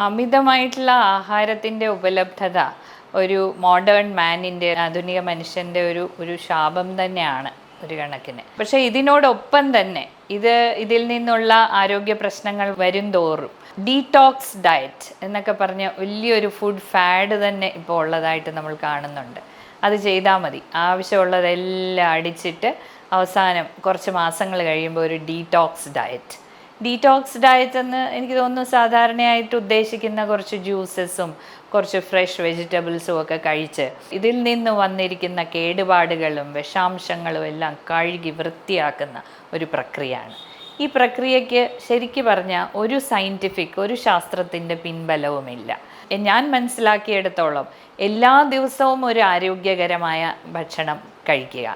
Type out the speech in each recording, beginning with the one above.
അമിതമായിട്ടുള്ള ആഹാരത്തിൻ്റെ ഉപലബ്ധത ഒരു മോഡേൺ മാനിൻ്റെ ആധുനിക മനുഷ്യൻ്റെ ഒരു ശാപം തന്നെയാണ് ഒരു കണക്കിന്. പക്ഷേ ഇതിനോടൊപ്പം തന്നെ ഇതിൽ നിന്നുള്ള ആരോഗ്യ പ്രശ്നങ്ങൾ വരും തോറും ഡീടോക്സ് ഡയറ്റ് എന്നൊക്കെ പറഞ്ഞ വലിയൊരു ഫുഡ് ഫാഡ് തന്നെ ഇപ്പോൾ ഉള്ളതായിട്ട് നമ്മൾ കാണുന്നുണ്ട്. അത് ചെയ്താൽ മതി, ആവശ്യമുള്ളതെല്ലാം അടിച്ചിട്ട് അവസാനം കുറച്ച് മാസങ്ങൾ കഴിയുമ്പോൾ ഒരു ഡീടോക്സ് ഡയറ്റ് എന്ന് എനിക്ക് തോന്നുന്നു സാധാരണയായിട്ട് ഉദ്ദേശിക്കുന്ന കുറച്ച് ജ്യൂസസും കുറച്ച് ഫ്രഷ് വെജിറ്റബിൾസും ഒക്കെ കഴിച്ച് ഇതിൽ നിന്ന് വന്നിരിക്കുന്ന കേടുപാടുകളും വിഷാംശങ്ങളും എല്ലാം കഴുകി വൃത്തിയാക്കുന്ന ഒരു പ്രക്രിയയാണ്. ഈ പ്രക്രിയയ്ക്ക് ശരിക്ക് പറഞ്ഞാൽ ഒരു ശാസ്ത്രത്തിൻ്റെ പിൻബലവുമില്ല. ഞാൻ മനസ്സിലാക്കിയെടുത്തോളം എല്ലാ ദിവസവും ഒരു ആരോഗ്യകരമായ ഭക്ഷണം കഴിക്കുക.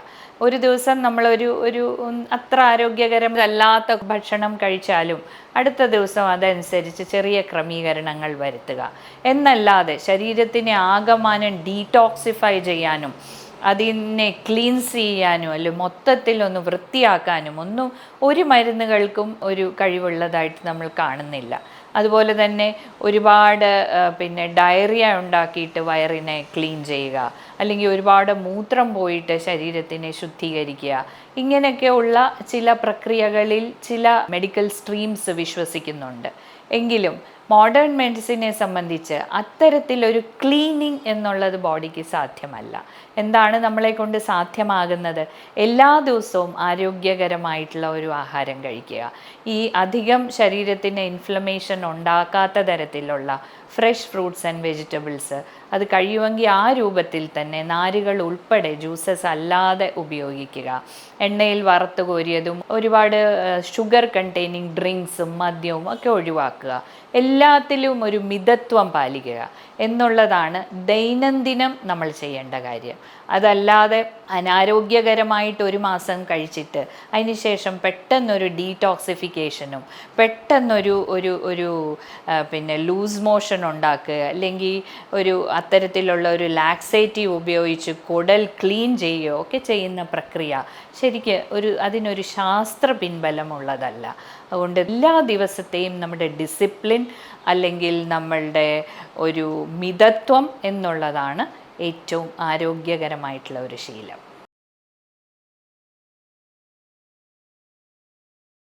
ഒരു ദിവസം നമ്മളൊരു അത്ര ആരോഗ്യകരമല്ലാത്ത ഭക്ഷണം കഴിച്ചാലും അടുത്ത ദിവസം അതനുസരിച്ച് ചെറിയ ക്രമീകരണങ്ങൾ വരുത്തുക എന്നല്ലാതെ ശരീരത്തിനെ ആകമാനം ഡീടോക്സിഫൈ ചെയ്യാനും അതിനെ ക്ലീൻസ് ചെയ്യാനും അല്ലെങ്കിൽ മൊത്തത്തിലൊന്ന് വൃത്തിയാക്കാനും ഒരു മരുന്നുകൾക്കും ഒരു കഴിവുള്ളതായിട്ട് നമ്മൾ കാണുന്നില്ല. അതുപോലെ തന്നെ ഒരുപാട് ഡയറിയ ഉണ്ടാക്കിയിട്ട് വയറിനെ ക്ലീൻ ചെയ്യുക, അല്ലെങ്കിൽ ഒരുപാട് മൂത്രം പോയിട്ട് ശരീരത്തിനെ ശുദ്ധീകരിക്കുക, ഇങ്ങനെയൊക്കെയുള്ള ചില പ്രക്രിയകളിൽ ചില മെഡിക്കൽ സ്ട്രീംസ് വിശ്വസിക്കുന്നുണ്ട്. എങ്കിലും മോഡേൺ മെഡിസിനെ സംബന്ധിച്ച് അത്തരത്തിലൊരു ക്ലീനിങ് എന്നുള്ളത് ബോഡിക്ക് സാധ്യമല്ല. എന്താണ് നമ്മളെ കൊണ്ട് സാധ്യമാകുന്നത്? എല്ലാ ദിവസവും ആരോഗ്യകരമായിട്ടുള്ള ഒരു ആഹാരം കഴിക്കുക, ഈ അധികം ശരീരത്തിന് ഇൻഫ്ലമേഷൻ ഉണ്ടാക്കാത്ത തരത്തിലുള്ള ഫ്രഷ് ഫ്രൂട്ട്സ് ആൻഡ് വെജിറ്റബിൾസ്, അത് കഴിയുമെങ്കിൽ ആ രൂപത്തിൽ തന്നെ നാരുകൾ ഉൾപ്പെടെ ജ്യൂസസ് അല്ലാതെ ഉപയോഗിക്കുക. എണ്ണയിൽ വറുത്ത് കോരിയതും ഒരുപാട് ഷുഗർ കണ്ടെയ്നിങ് ഡ്രിങ്ക്സും മദ്യവും ഒക്കെ ഒഴിവാക്കുക. എല്ലാത്തിലും ഒരു മിതത്വം പാലിക്കുക എന്നുള്ളതാണ് ദൈനംദിനം നമ്മൾ ചെയ്യേണ്ട കാര്യം. അതല്ലാതെ അനാരോഗ്യകരമായിട്ട് ഒരു മാസം കഴിച്ചിട്ട് അതിനുശേഷം പെട്ടെന്നൊരു ഡീടോക്സിഫിക്കേഷനും പെട്ടെന്നൊരു ലൂസ് മോഷൻ ഉണ്ടാക്കുക, അല്ലെങ്കിൽ അത്തരത്തിലുള്ള ഒരു ലാക്സേറ്റീവ് ഉപയോഗിച്ച് കുടൽ ക്ലീൻ ചെയ്യുകയോ ഒക്കെ ചെയ്യുന്ന പ്രക്രിയ ശരിക്ക് അതിനൊരു ശാസ്ത്ര പിൻബലമുള്ളതല്ല. അതുകൊണ്ട് എല്ലാ ദിവസത്തെയും നമ്മുടെ ഡിസിപ്ലിൻ അല്ലെങ്കിൽ നമ്മളുടെ ഒരു മിതത്വം എന്നുള്ളതാണ് ഏറ്റവും ആരോഗ്യകരമായിട്ടുള്ള ഒരു ശീലം.